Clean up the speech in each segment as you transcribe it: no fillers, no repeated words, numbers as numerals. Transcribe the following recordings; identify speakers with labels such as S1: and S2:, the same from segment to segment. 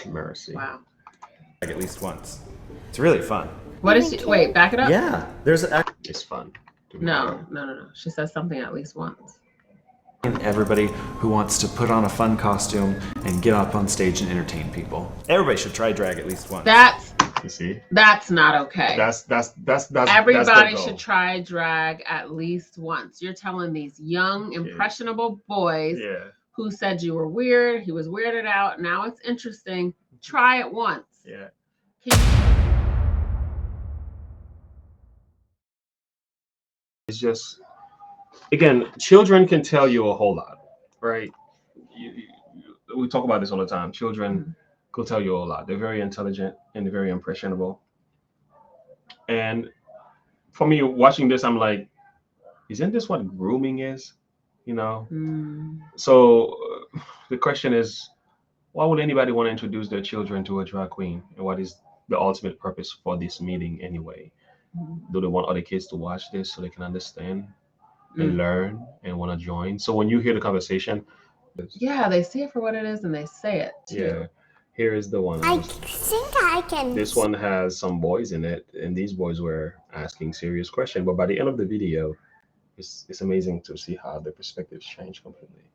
S1: Mercy.
S2: Wow.
S3: Like at least once. It's really fun.
S2: What is she? Wait, back it up.
S3: Yeah, there's
S1: It's fun.
S2: No. She says something at least once.
S3: everybody who wants to put on a fun costume and get up on stage and entertain people. Everybody should try drag at least once.
S1: You see?
S2: That's not okay.
S1: That's
S2: Everybody
S1: the
S2: should
S1: goal.
S2: try drag at least once. You're telling these young, impressionable boys who said you were weird, he was weirded out, now it's interesting. Try it once.
S1: Yeah. It's just, again, children can tell you a whole lot, right? We talk about this all the time. Children will tell you a lot. They're very intelligent and they're very impressionable. And for me, watching this, I'm like, isn't this what grooming is? You know? So the question is, why would anybody want to introduce their children to a drag queen? And what is the ultimate purpose for this meeting anyway? Do they want other kids to watch this so they can understand and learn and want to join? So when you hear the conversation,
S2: yeah, they see it for what it is and they say it too.
S1: Yeah, here is the one.
S4: I think I can.
S1: This one has some boys in it, and these boys were asking serious questions. But by the end of the video, it's amazing to see how the perspectives change completely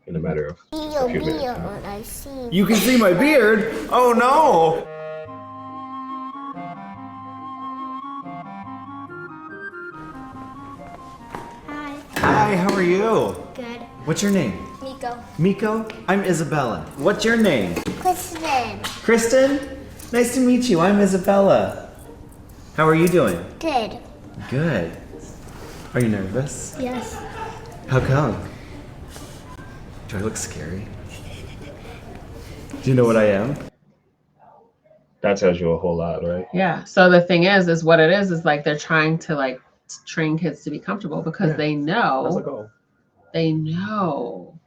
S1: in a matter of a few minutes.
S4: I see.
S3: You can see my beard? Oh no! Hi, how are you?
S4: Good.
S3: What's your name?
S4: Miko.
S3: Miko? I'm Isabella. What's your name?
S4: Kristen.
S3: Kristen? Nice to meet you. I'm Isabella. How are you doing?
S4: Good.
S3: Good. Are you nervous?
S4: Yes.
S3: How come? Do I look scary? Do you know what I am?
S1: That tells you a whole lot, right?
S2: Yeah. So the thing is what it is like they're trying to like train kids to be comfortable because they
S1: That's the
S2: know
S1: goal.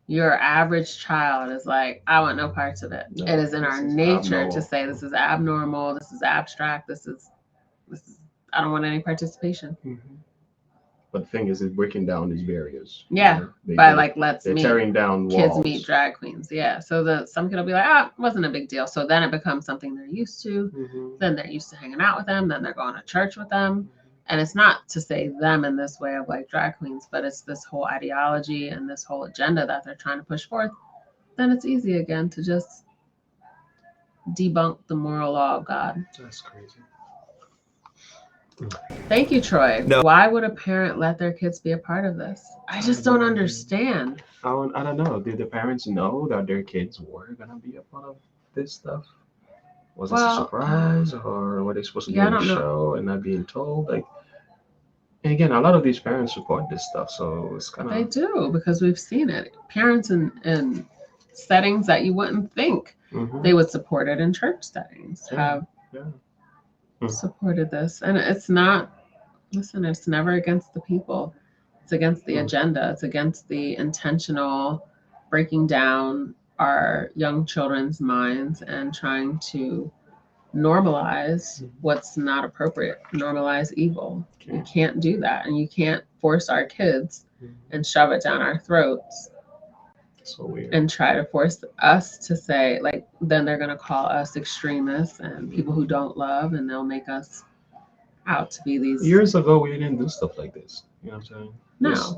S2: your average child is like, I want no parts of it.
S1: No,
S2: it is in our
S1: this is
S2: nature
S1: abnormal.
S2: to say this is abnormal, this is abstract, this is I don't want any participation.
S1: But the thing is, it's breaking down these barriers.
S2: Yeah.
S1: You know,
S2: By like
S1: they're tearing down
S2: kids
S1: walls.
S2: meet drag queens. Yeah. So some kid will be like, it wasn't a big deal. So then it becomes something they're used to. Then they're used to hanging out with them. Then they're going to church with them. And it's not to say them in this way of like drag queens, but it's this whole ideology and this whole agenda that they're trying to push forth. Then it's easy again to just debunk the moral law of God.
S1: That's crazy.
S2: Thank you, Troy.
S3: No.
S2: Why would a parent let their kids be a part of this? I just don't understand.
S1: I don't know. Did the parents know that their kids were gonna be a part of this stuff? Was it a surprise, or were they supposed to be on the show and not being told? Like, and again, a lot of these parents support this stuff, so it's kind of
S2: They do, because we've seen it. Parents in settings that you wouldn't think they would support it in church settings have supported this. And it's not, listen, it's never against the people. It's against the agenda. It's against the intentional breaking down our young children's minds and trying to normalize what's not appropriate, normalize evil. You can't do that. And you can't force our kids and shove it down our throats.
S1: So weird.
S2: And try to force us to say, like, then they're going to call us extremists and people who don't love, and they'll make us out to be these.
S1: Years ago, we didn't do stuff like this. You know what I'm saying?
S2: No.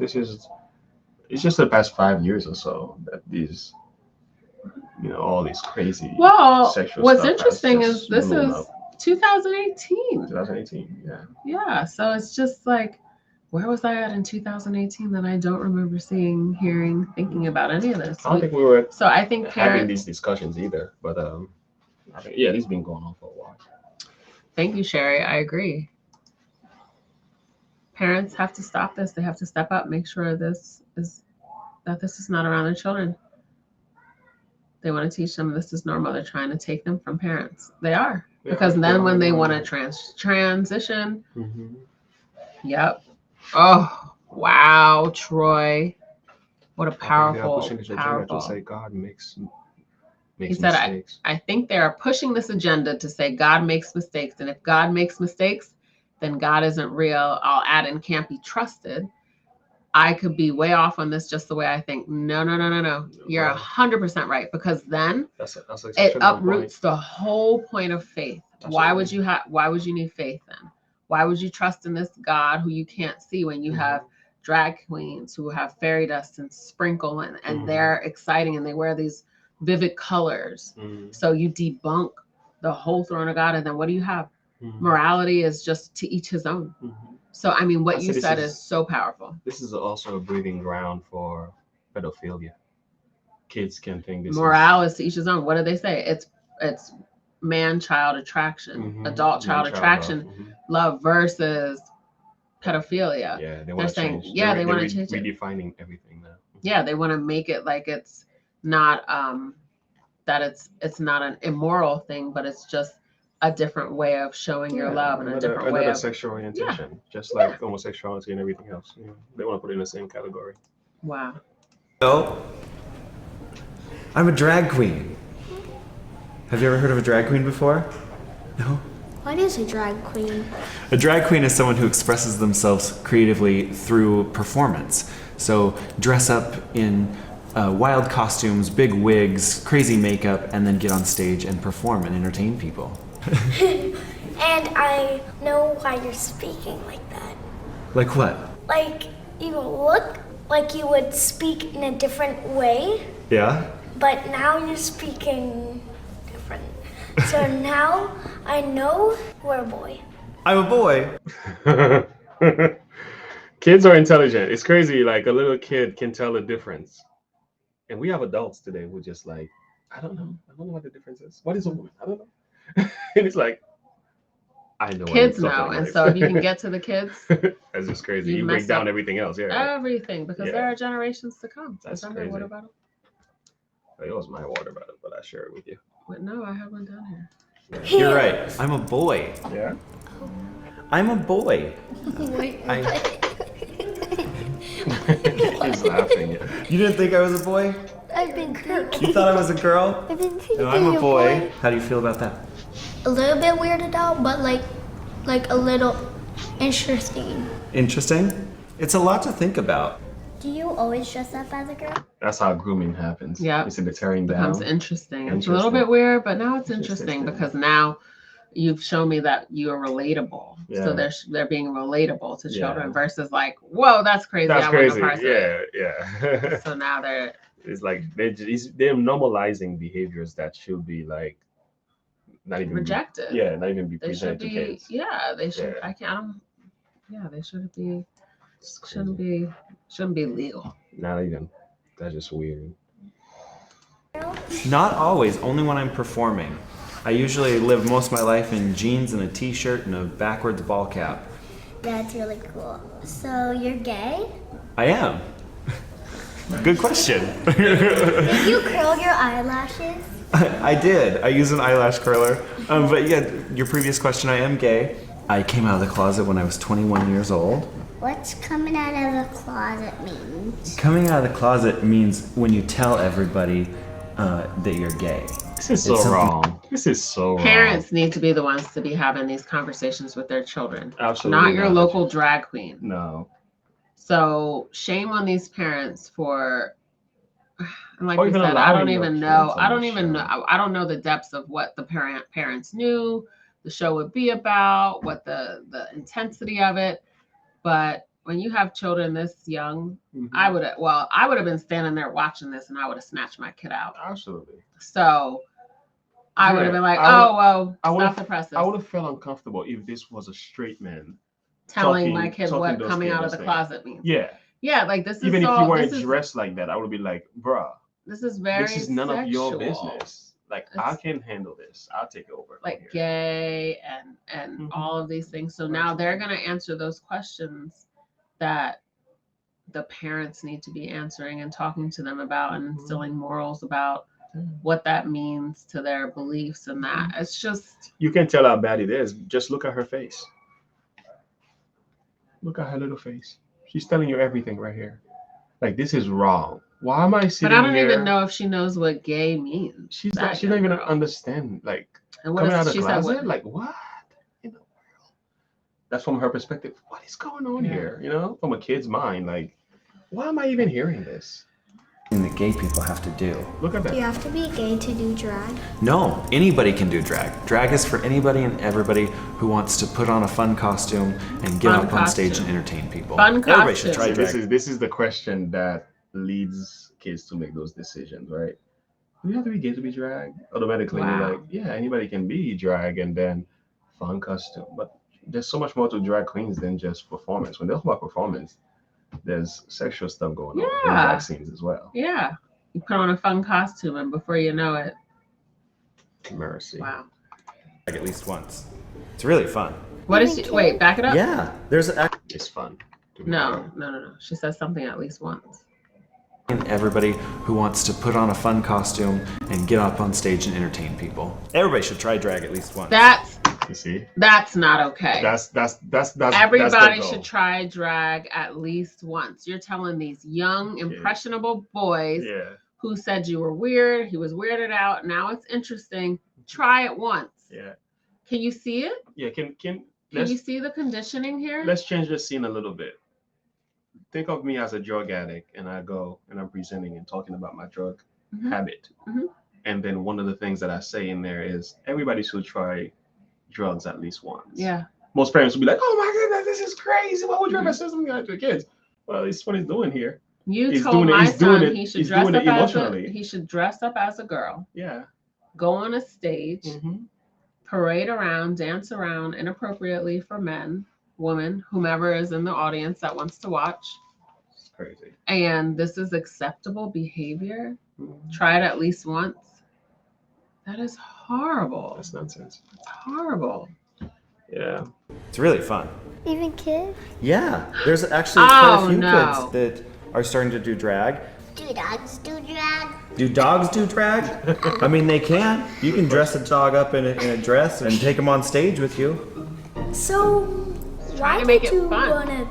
S1: It's just the past 5 years or so that these, all these crazy.
S2: Well, what's
S1: stuff
S2: interesting
S1: has
S2: is
S1: just
S2: this
S1: blown
S2: is
S1: up.
S2: 2018.
S1: 2018, yeah.
S2: Yeah, so it's just like, where was I at in 2018 that I don't remember seeing, hearing, thinking about any of this?
S1: I don't think we were
S2: So I think
S1: having these discussions either, but I think, this has been going on for a while.
S2: Thank you, Sherry. I agree. Parents have to stop this. They have to step up, make sure this is not around their children. They want to teach them this is normal. They're trying to take them from parents. They are. Because then when they want to transition, yep. Oh, wow, Troy. What a powerful.
S1: To say God makes
S2: he said,
S1: mistakes.
S2: I think they are pushing this agenda to say God makes mistakes. And if God makes mistakes, then God isn't real. I'll add in can't be trusted. I could be way off on this just the way I think. No. You're 100% right, because then
S1: That's
S2: it
S1: actually one
S2: uproots the whole point of faith. Why would you need faith then? Why would you trust in this God who you can't see when you have drag queens who have fairy dust and sprinkle and they're exciting and they wear these vivid colors? So you debunk the whole throne of God, and then what do you have? Morality is just to each his own. So I mean, what you said is so powerful.
S1: This is also a breeding ground for pedophilia. Kids can think this
S2: Morale is to each his own. What do they say? It's man-child attraction, adult-child attraction, love versus pedophilia.
S1: Yeah,
S2: they're saying, they want to change it.
S1: Redefining everything now.
S2: Yeah, they want to make it like it's not that it's not an immoral thing, but it's just a different way of showing your love and a different way of
S1: sexual orientation, just like homosexuality and everything else. They want to put it in the same category.
S2: Wow.
S3: So, I'm a drag queen. Have you ever heard of a drag queen before? No?
S4: What is a drag queen?
S3: A drag queen is someone who expresses themselves creatively through performance. So dress up in wild costumes, big wigs, crazy makeup, and then get on stage and perform and entertain people.
S4: And I know why you're speaking like that.
S3: Like what?
S4: Like, you look like you would speak in a different way,
S3: Yeah?
S4: but now you're speaking different. So now I know we're a boy.
S3: I'm a boy.
S1: Kids are intelligent. It's crazy. Like a little kid can tell the difference. And we have adults today who just like, I don't know what the difference is. What is a woman? I don't know. And it's like, I know.
S2: Kids know. And so if you can get to the kids,
S1: that's just crazy. You break down everything else. Yeah.
S2: Everything, because there are generations to come.
S1: That's
S2: Is that
S1: crazy.
S2: my water bottle?
S1: It was my water bottle, but I share it with you.
S2: Wait, no, I have one down here.
S3: You're right. I'm a boy.
S1: Yeah.
S3: I'm a boy.
S1: He's laughing. Yeah.
S3: You didn't think I was a boy?
S4: I've been thinking.
S3: You thought I was a girl?
S4: I've been thinking.
S3: No, I'm a boy. How do you feel about that?
S4: A little bit weirded out, but like a little interesting.
S3: Interesting? It's a lot to think about.
S4: Do you always dress up as a girl?
S1: That's how grooming happens.
S2: Yeah.
S1: It's in the tearing down.
S2: Becomes interesting. It's a little bit weird, but now it's interesting because now you've shown me that you are relatable.
S1: Yeah.
S2: So they're being relatable to children versus like, whoa, that's crazy.
S1: That's
S2: I
S1: crazy.
S2: Want no
S1: Yeah.
S2: So now
S1: it's like they're normalizing behaviors that should be like not even
S2: rejected.
S1: Not even be
S2: They should
S1: presented to
S2: be.
S1: kids.
S2: Yeah, they should.
S1: Yeah.
S2: They shouldn't be. Shouldn't be legal.
S1: Not even. That's just weird.
S3: Not always, only when I'm performing. I usually live most of my life in jeans and a t-shirt and a backwards ball cap.
S4: That's really cool. So you're gay?
S3: I am. Good question.
S4: Did you curl your eyelashes?
S3: I did. I use an eyelash curler. But yeah, your previous question, I am gay. I came out of the closet when I was 21 years old.
S4: What's coming out of the closet means?
S3: Coming out of the closet means when you tell everybody that you're gay.
S1: This is so wrong. This is so wrong.
S2: Parents need to be the ones to be having these conversations with their children.
S1: Absolutely
S2: not your local drag queen.
S1: No.
S2: So shame on these parents for, and like
S1: Or
S2: we
S1: even
S2: said, I don't
S1: allowing your
S2: even know.
S1: kids on
S2: I don't
S1: the
S2: even
S1: show.
S2: know. I don't know the depths of what the parents knew the show would be about, what the intensity of it. But when you have children this young, I would have been standing there watching this and I would have snatched my kid out.
S1: Absolutely.
S2: So I would have been like, stop the presses.
S1: I would have felt uncomfortable if this was a straight man
S2: telling my kid
S1: talking
S2: what
S1: those
S2: coming out of
S1: things
S2: the
S1: thing.
S2: closet means.
S1: Yeah.
S2: Yeah, like this is
S1: Even if
S2: so,
S1: you weren't dressed like that, I would be like, bruh,
S2: this is very
S1: this is none of your
S2: sexual.
S1: business. Like, I can handle this. I'll take over.
S2: Like gay and all of these things. So now they're going to answer those questions that the parents need to be answering and talking to them about and instilling morals about what that means to their beliefs and that. It's just...
S1: You can tell how bad it is. Just look at her face. Look at her little face. She's telling you everything right here. Like, this is wrong. Why am I sitting here?
S2: But I don't even know if she knows what gay means.
S1: She don't even understand. Like,
S2: and what
S1: coming out of
S2: she
S1: the
S2: said,
S1: closet? Like, what in the world? That's from her perspective. What is going on here? You know, from a kid's mind. Like, Why am I even hearing this?
S3: That gay people have to do.
S1: Look at
S4: Do you
S1: that.
S4: have to be gay to do drag?
S3: No, anybody can do drag. Drag is for anybody and everybody who wants to put on a fun costume and get
S2: Fun
S3: up on stage
S2: costume.
S3: and entertain people.
S2: Fun
S3: Everybody should
S2: costume.
S3: try
S1: See,
S3: drag.
S1: this is the question that leads kids to make those decisions, right? Do you have to be gay to be drag? Automatically,
S2: Wow.
S1: you're like, yeah, anybody can be drag, and then fun costume. But there's so much more to drag queens than just performance. When they talk about performance, there's sexual stuff going on in
S2: Yeah.
S1: drag scenes as well.
S2: Yeah. You put on a fun costume, and before you know it,
S1: Mercy.
S2: wow.
S3: At least once. It's really fun.
S2: What is she? Wait, back it up.
S3: Yeah, there's
S1: It's fun. to be
S2: No,
S1: drag.
S2: no. She says something at least once.
S3: and everybody who wants to put on a fun costume and get up on stage and entertain people. Everybody should try drag at least once.
S1: You see,
S2: That's not okay.
S1: that's
S2: Everybody
S1: that's the goal.
S2: should try drag at least once. You're telling these young, impressionable boys
S1: Yeah,
S2: who said you were weird, he was weirded out. Now it's interesting. Try it once.
S1: yeah,
S2: Can you see it?
S1: yeah. Can
S2: Can
S1: let's
S2: you see the conditioning here?
S1: let's change the scene a little bit. Think of me as a drug addict, and I go and I'm presenting and talking about my drug
S2: Mhm.
S1: habit.
S2: Mhm.
S1: And then one of the things that I say in there is everybody should try drugs at least once.
S2: Yeah.
S1: Most parents will be like, "Oh my goodness, this is crazy! Why would you ever say something like that to the kids?" Well, it's what he's doing here.
S2: You
S1: He's
S2: told
S1: doing it-
S2: my
S1: he's doing
S2: son
S1: it-
S2: he should
S1: he's
S2: dress
S1: doing
S2: up
S1: it emotionally.
S2: he should dress up as a girl,
S1: Yeah.
S2: go on a stage,
S1: Mm-hmm.
S2: parade around, dance around inappropriately for men, women, whomever is in the audience that wants to watch.
S1: It's crazy.
S2: And this is acceptable behavior.
S1: Mhm.
S2: Try it at least once. That is horrible.
S1: That's nonsense.
S2: It's horrible.
S1: Yeah.
S3: It's really fun.
S4: Even kids?
S3: Yeah, there's actually quite
S2: Oh,
S3: a few
S2: no.
S3: kids that are starting to do drag.
S4: Do dogs do drag?
S3: Do dogs do drag? I mean, they can. You can dress a dog up in a dress and take them on stage with you.
S4: So, why
S2: to make
S4: did
S2: it
S4: you
S2: fun.
S4: wanna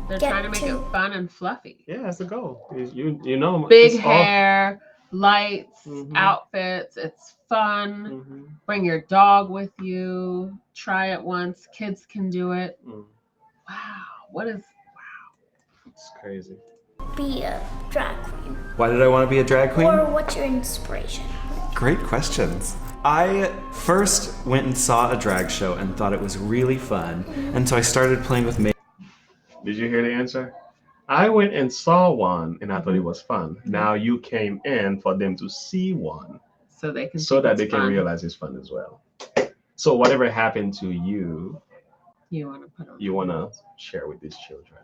S2: They're
S4: Get
S2: trying to make
S4: to-
S2: it fun and fluffy.
S1: Yeah, that's the goal. You know,
S2: Big
S1: it's all-
S2: hair, lights,
S1: Mhm.
S2: outfits. It's fun.
S1: Mhm.
S2: Bring your dog with you. Try it once. Kids can do it.
S1: Mm.
S2: Wow. What is
S1: It's crazy.
S4: be a drag queen?
S3: Why did I want to be a drag queen?
S4: Or what's your inspiration?
S3: Great questions. I first went and saw a drag show and thought it was really fun, and so I started playing with makeup.
S1: Did you hear the answer? I went and saw one and I thought it was fun. Now you came in for them to see one
S2: so they can
S1: so
S2: think
S1: that
S2: it's
S1: they can
S2: fun.
S1: realize it's fun as well. So whatever happened to you,
S2: You want to put on.
S1: you want to share with these children.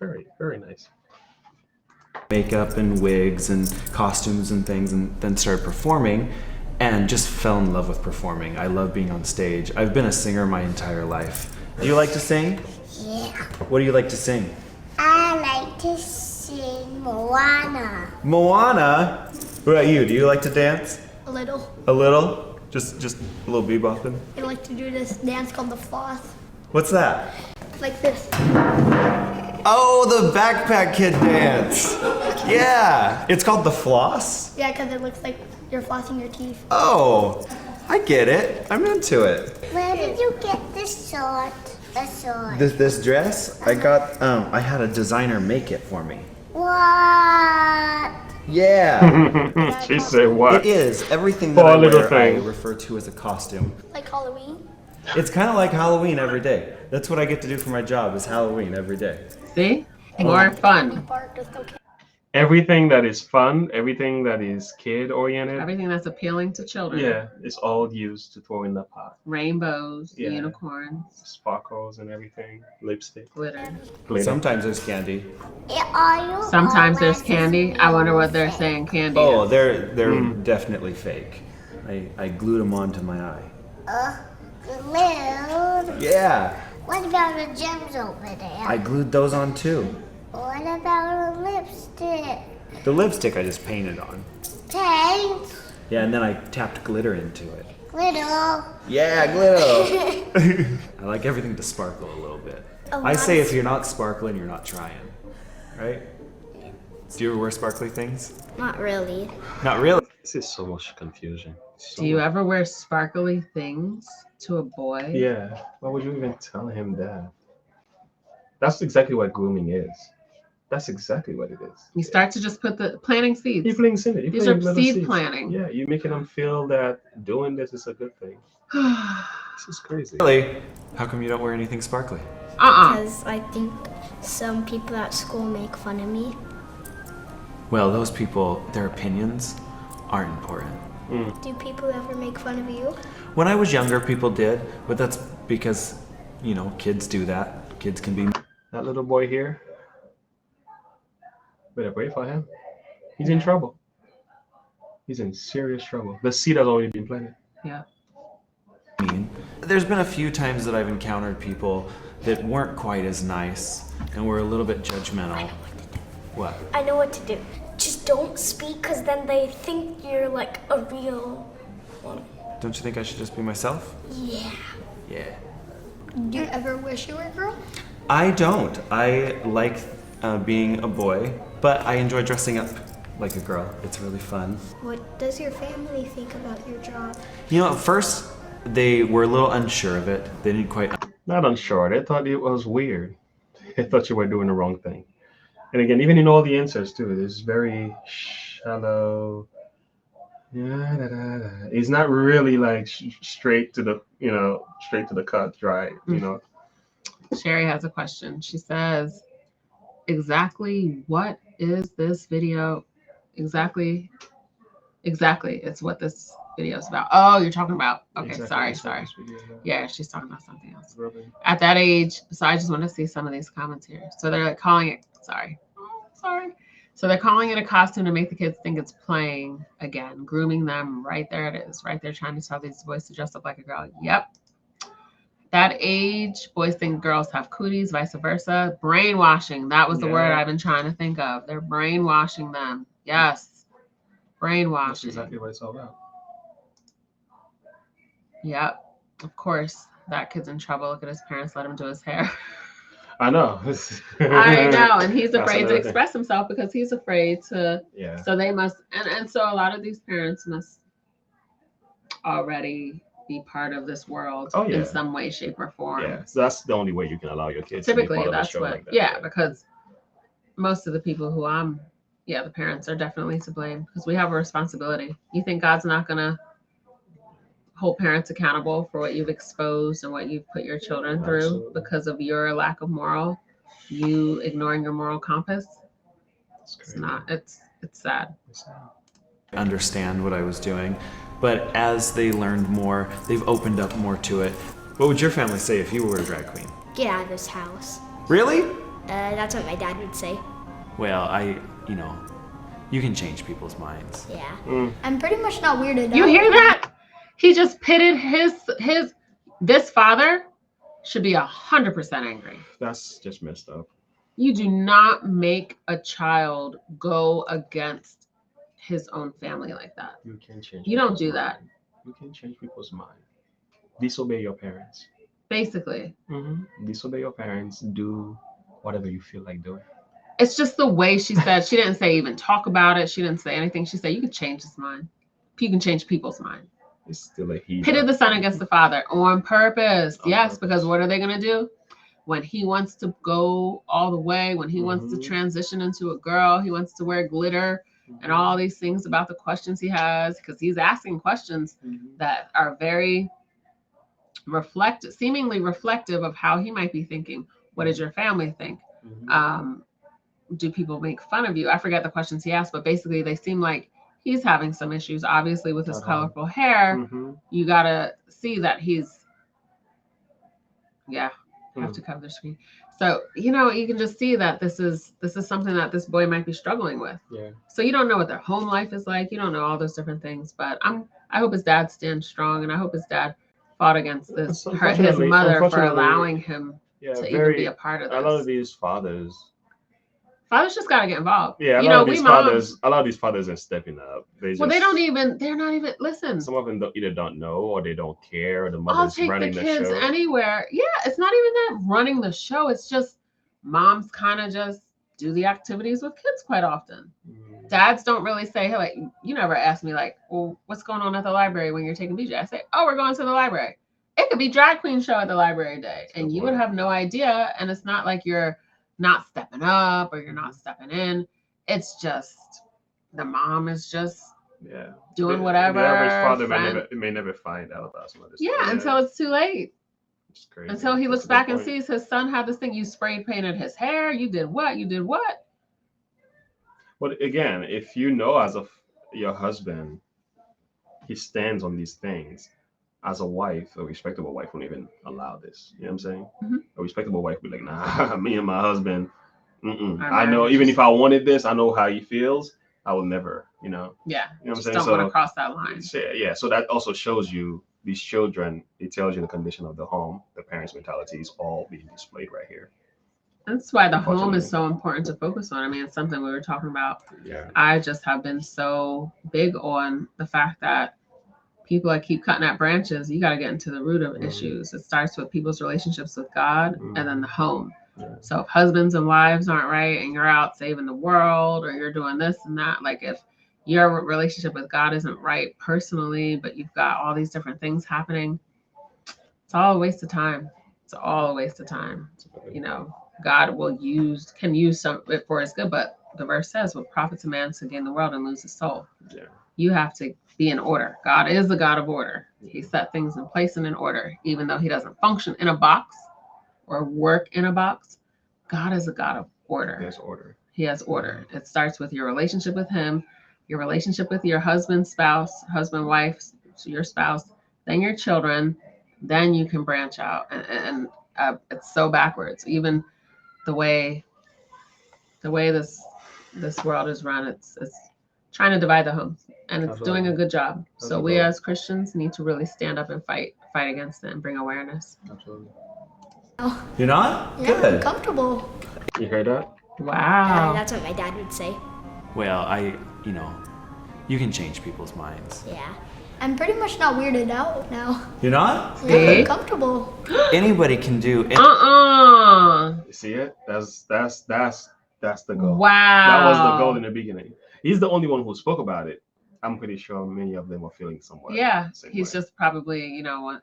S1: Very, very nice.
S3: Makeup and wigs and costumes and things, and then started performing and just fell in love with performing. I love being on stage. I've been a singer my entire life. Do you like to sing?
S4: Yeah.
S3: What do you like to sing?
S4: I like to sing Moana.
S3: Moana? What about you? Do you like to dance?
S4: A little.
S3: A little? Just a little bebopping?
S4: I like to do this dance called the floss.
S3: What's that?
S4: It's like this.
S3: Oh, the backpack kid dance. Yeah. It's called the floss?
S4: Yeah, because it looks like you're flossing your teeth.
S3: Oh, I get it. I'm into it.
S4: Where did you get this sword? The sword.
S3: This dress, I got, I had a designer make it for me.
S4: What?
S3: Yeah.
S1: She said what?
S3: It is. Everything that
S1: Poor
S3: I
S1: little
S3: wear, I
S1: thing.
S3: refer to as a costume.
S4: Like Halloween?
S3: It's kind of like Halloween every day. That's what I get to do for my job is Halloween every day.
S2: See? More fun.
S4: Part just okay.
S1: Everything that is fun, everything that is kid oriented,
S2: Everything that's appealing to children.
S1: yeah, it's all used to throw in the pot.
S2: Rainbows,
S1: Yeah.
S2: unicorns,
S1: Sparkles and everything, lipstick,
S2: glitter.
S1: glitter.
S3: Sometimes there's candy.
S4: Are you
S2: Sometimes there's
S4: always
S2: candy. I wonder what they're saying candy
S3: Oh,
S2: is.
S3: they're definitely fake. I glued them onto my eye.
S4: glued?
S3: Yeah,
S4: What about the gems over there?
S3: I glued those on too.
S4: What about the lipstick?
S3: The lipstick I just painted on.
S4: Paint?
S3: Yeah, and then I tapped glitter into it.
S4: Glitter?
S3: Yeah, glitter. I like everything to sparkle a little bit. I say if you're not sparkling, you're not trying. Right? Do you ever wear sparkly things?
S4: Not really.
S3: Not really.
S1: This is so much confusion. So
S2: Do you
S1: much-
S2: ever wear sparkly things to a boy?
S1: Yeah. Why would you even tell him that? That's exactly what grooming is. That's exactly what it is.
S2: You start to just put the planting seeds.
S1: You're planting seeds. You're
S2: These
S1: planting
S2: are
S1: little
S2: seed
S1: seeds.
S2: planting.
S1: Yeah, you're making them feel that doing this is a good thing. This is crazy.
S3: Really? How come you don't wear anything sparkly?
S4: Because I think some people at school make fun of me.
S3: Well, those people, their opinions aren't important.
S4: Do people ever make fun of you?
S3: When I was younger, people did, but that's because, you know, kids do that. Kids can be.
S1: That little boy here, better pray for him. He's in trouble. He's in serious trouble. The seed has already been planted.
S2: Yeah.
S3: Mean. There's been a few times that I've encountered people that weren't quite as nice and were a little bit judgmental. What?
S4: I know what to do. Just don't speak, because then they think you're like a real one.
S3: Don't you think I should just be myself?
S4: Yeah.
S3: Yeah.
S4: Do you ever wish you were a girl?
S3: I don't. I like being a boy, but I enjoy dressing up like a girl. It's really fun.
S4: What does your family think about your job?
S3: You know, at first they were a little unsure of it. They didn't quite.
S1: Not unsure. They thought it was weird. They thought you were doing the wrong thing. And again, even in all the answers too, it's very shallow. It's not really like straight to the cut, dry. You know.
S2: Sherry has a question. She says, exactly what is this video? Exactly. It's what this video is about. Oh, you're talking about. Okay,
S1: Exactly.
S2: sorry. Yeah, she's talking about something else.
S1: Rubbing.
S2: At that age, so I just want to see some of these comments here. So they're like calling it, sorry. So they're calling it a costume to make the kids think it's playing again, grooming them. Right there it is. Right there trying to tell these boys to dress up like a girl. Yep. That age, boys think girls have cooties, vice versa. Brainwashing. That was the word I've been trying to think of. They're brainwashing them. Yes. Brainwashing.
S1: That's exactly what it's all about.
S2: Yep. Of course. That kid's in trouble. Look at his parents let him do his hair.
S1: I know.
S2: I know. And he's
S1: That's
S2: afraid to
S1: another thing.
S2: express himself because he's afraid to.
S1: Yeah.
S2: So they must, and so a lot of these parents must already be part of this world in some way, shape, or form.
S1: Yeah. So that's the only way you can allow your kids
S2: Typically,
S1: to be part
S2: that's
S1: of a show
S2: what.
S1: like that.
S2: Yeah, because most of the people who the parents are definitely to blame because we have a responsibility. You think God's not gonna hold parents accountable for what you've exposed and what you've put your children through
S1: Absolutely.
S2: because of your lack of you ignoring your moral compass? It's not. It's sad.
S3: Understand what I was doing, but as they learned more, they've opened up more to it. What would your family say if you were a drag queen?
S4: Get out of this house.
S3: Really?
S4: That's what my dad would say.
S3: Well, you can change people's minds.
S4: Yeah. I'm pretty much not weirded out.
S2: You hear that? He just pitted this father should be 100% angry.
S1: That's just messed up.
S2: You do not make a child go against his own family like that.
S1: You can't change.
S2: You don't
S1: people's
S2: do
S1: mind.
S2: that.
S1: You can't change people's mind. Disobey your parents.
S2: Basically.
S1: Disobey your parents. Do whatever you feel like doing.
S2: It's just the way she said. She didn't say even talk about it. She didn't say anything. She said you can change his mind. You can change people's mind.
S1: It's still a he.
S2: Pitted the son against the father on purpose.
S1: On
S2: Yes,
S1: purpose.
S2: because what are they going to do? When he wants to go all the way, when he wants to transition into a girl, he wants to wear glitter and all these things about the questions he has, because he's asking questions that are very seemingly reflective of how he might be thinking. What does your family think? Do people make fun of you? I forget the questions he asked, but basically they seem like he's having some issues, obviously, with his colorful hair. You got to see that he's, have to cover the screen. So, you can just see that this is something that this boy might be struggling with.
S1: Yeah.
S2: So you don't know what their home life is like. You don't know all those different things, but I hope his dad stands strong, and I hope his dad fought against his mother for allowing him to even be a part of this.
S1: A lot of these fathers
S2: just got to get involved.
S1: Yeah, a lot of these fathers are stepping up. They're not even, listen. Some of them either don't know or they don't care. Or the
S2: I'll
S1: mother's
S2: take
S1: running
S2: the
S1: the
S2: kids
S1: show.
S2: anywhere. Yeah, it's not even that running the show. It's just moms kind of just do the activities with kids quite often. Dads don't really say, hey, like, you never ask me, like, well, what's going on at the library when you're taking BJ? I say, oh, we're going to the library. It could be drag queen show at the library day, and you would have no idea. And it's not like you're not stepping up or you're not stepping in. It's just the mom is just doing whatever.
S1: The average father
S2: friend.
S1: may never find out about some of this.
S2: Yeah, until it's too late.
S1: It's crazy.
S2: Until he
S1: That's
S2: looks
S1: a good
S2: back and
S1: point.
S2: sees his son have this thing. You spray painted his hair. You did what? You did what?
S1: But again, if you know as your husband, he stands on these things, as a wife, a respectable wife wouldn't even allow this. You know what I'm saying?
S2: Mhm.
S1: A respectable wife would be like, nah, me and my husband,
S2: Our
S1: I know,
S2: marriage
S1: even
S2: is-
S1: if I wanted this, I know how he feels. I will never,
S2: Yeah.
S1: You know what I'm
S2: Just
S1: saying?
S2: don't want to cross that line.
S1: Yeah, so that also shows you these children, it tells you the condition of the home, the parents' mentality is all being displayed right here.
S2: That's why the home
S1: Unfortunately.
S2: is so important to focus on. I mean, it's something we were talking about.
S1: Yeah.
S2: I just have been so big on the fact that people that keep cutting at branches, you got to get into the root of issues. It starts with people's relationships with God and then the home.
S1: Yeah.
S2: So if husbands and wives aren't right and you're out saving the world or you're doing this and that, like if your relationship with God isn't right personally, but you've got all these different things happening, it's all a waste of time. It's all a waste of time. You know, God can use some of it for his good, but the verse says, what profits a man to gain the world and lose his soul?
S1: Yeah.
S2: You have to be in order. God is the God of order. He set things in place and in order, even though he doesn't function in a box or work in a box. God is a God of order.
S1: There's order.
S2: He has order. It starts with your relationship with him, your relationship with your husband, spouse, husband, wife, your spouse, then your children, then you can branch out. And it's so backwards. Even the way this world is run, it's trying to divide the homes, and it's doing a good job. So we as Christians need to really stand up and fight against it and bring awareness.
S1: Absolutely.
S3: You're not?
S4: Yeah,
S3: Good.
S4: I'm comfortable.
S1: You heard that?
S2: Wow.
S4: That's what my dad would say.
S3: Well, you can change people's minds.
S4: Yeah. I'm pretty much not weirded out now.
S3: You're not?
S4: Yeah,
S2: See?
S4: I'm comfortable.
S3: Anybody can do it.
S1: You see it? That's the goal.
S2: Wow.
S1: That was the goal in the beginning. He's the only one who spoke about it. I'm pretty sure many of them are feeling somewhat.
S2: Yeah,
S1: the same
S2: he's
S1: way.
S2: just probably, just
S1: I'm
S2: one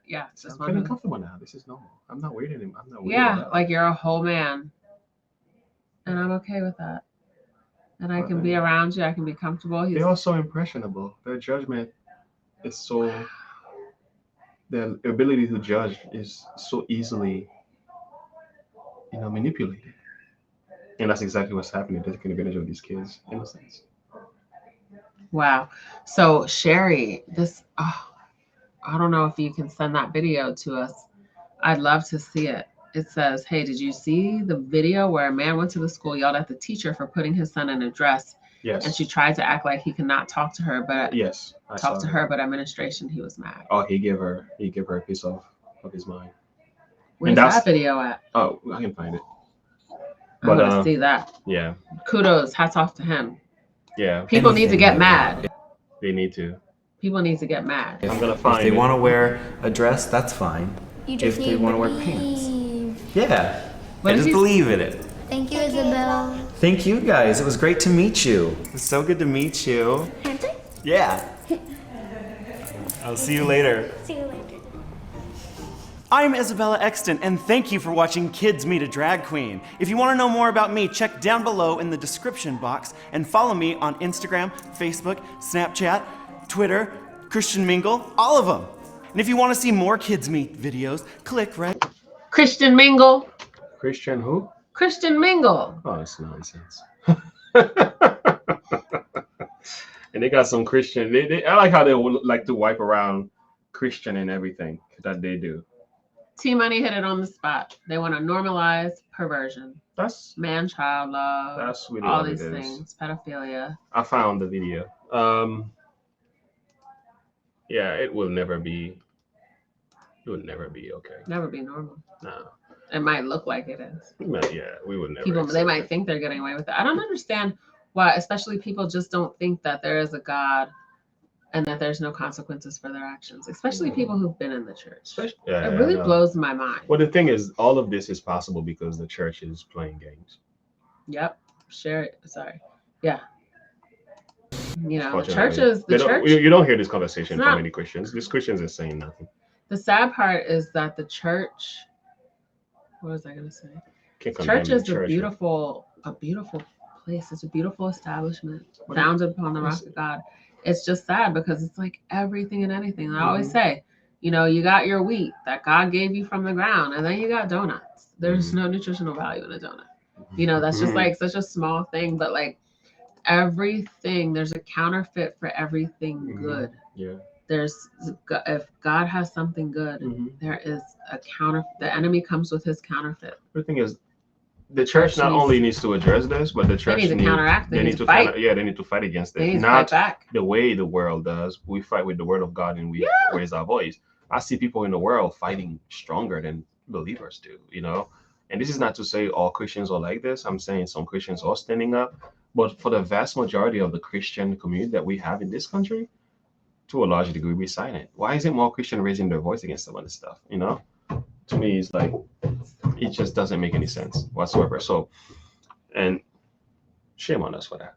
S1: feeling
S2: who,
S1: comfortable now. This is normal. I'm not weirded anymore. I'm not weirded
S2: yeah,
S1: out.
S2: like you're a whole man. And I'm okay with that. And I can be around you. I can be comfortable.
S1: They're all so impressionable. Their judgment is so. Their ability to judge is so easily, manipulated. And that's exactly what's happening. They're taking advantage of these kids' innocence.
S2: Wow. So Sherry, I don't know if you can send that video to us. I'd love to see it. It says, hey, did you see the video where a man went to the school, yelled at the teacher for putting his son in a dress?
S1: Yes.
S2: And she tried to act like he could not talk to her, but
S1: Yes.
S2: talk to her, but administration, he was mad.
S1: Oh, he gave her a piece of his mind.
S2: Where's that video at?
S1: Oh, I can find it.
S2: I want to see that.
S1: Yeah.
S2: Kudos. Hats off to him.
S1: Yeah.
S2: People need to get mad.
S1: They need to.
S2: People need to get mad.
S1: I'm gonna find
S3: If they
S1: it.
S3: want to wear a dress, that's fine.
S4: You just
S3: If
S4: need
S3: they want to wear
S4: believe.
S3: pants. Yeah.
S2: What
S3: I
S2: did
S3: just
S2: you-
S3: believe in it.
S4: Thank you, Isabel.
S3: Thank you guys. It was great to meet you. It was so good to meet you.
S4: Hampton?
S3: Yeah. I'll see you later.
S4: See you later.
S3: I'm Isabella Exton, and thank you for watching Kids Meet a Drag Queen. If you want to know more about me, check down below in the description box and follow me on Instagram, Facebook, Snapchat, Twitter, Christian Mingle, all of them. And if you want to see more Kids Meet videos, click right.
S2: Christian Mingle.
S1: Christian who?
S2: Christian Mingle.
S1: Oh, it's nonsense. And they got some Christian. I like how they would like to wipe around Christian and everything that they do.
S2: T-Money hit it on the spot. They want to normalize perversion,
S1: That's
S2: man-child love,
S1: That's really
S2: all
S1: what it
S2: these
S1: is.
S2: things, pedophilia.
S1: I found the video. Yeah, it will never be okay.
S2: Never be normal.
S1: No.
S2: It might look like it is.
S1: Yeah, we would never.
S2: People, they
S1: accept
S2: might
S1: it.
S2: think they're getting away with it. I don't understand why, especially people just don't think that there is a God and that there's no consequences for their actions, especially people who've been in the church.
S1: Yeah,
S2: It really
S1: no.
S2: blows my mind.
S1: Well, the thing is, all of this is possible because the church is playing games.
S2: Yep. Share it. Sorry. Yeah. The
S1: Fortunately.
S2: churches,
S1: They
S2: the
S1: don't-
S2: church.
S1: You don't hear this conversation
S2: It's
S1: from
S2: not-
S1: many Christians. These Christians are saying nothing.
S2: The sad part is that the church, what was I going to say?
S1: Can't condemn
S2: Church
S1: the
S2: is
S1: church.
S2: a beautiful place. It's a beautiful establishment
S1: But
S2: founded upon the rock
S1: it's-
S2: of God. It's just sad because it's like everything and anything. I always
S1: Mhm.
S2: say, you know, you got your wheat that God gave you from the ground, and then you got donuts. There's
S1: Mhm.
S2: no nutritional value in a donut. You know, that's just
S1: Mhm.
S2: like such a small thing, but like everything, there's a counterfeit for everything
S1: Mhm.
S2: good.
S1: Yeah.
S2: There's if God has something good,
S1: Mhm.
S2: there is a counter. The enemy comes with his counterfeit.
S1: The thing is, the church not only needs to address this, but the
S2: They
S1: church
S2: need to counteract. They need to fight.
S1: they need to fight against
S2: They
S1: it.
S2: need to fight
S1: Not
S2: back.
S1: the way the world does. We fight with the word of God and we raise our voice. I see people in the world fighting stronger than believers do, you know. And this is not to say all Christians are like this. I'm saying some Christians are standing up, but for the vast majority of the Christian community that we have in this country, to a large degree, we're silent. Why isn't more Christian raising their voice against some of this stuff? You know, to me, it's like it just doesn't make any sense whatsoever. So, and shame on us for that.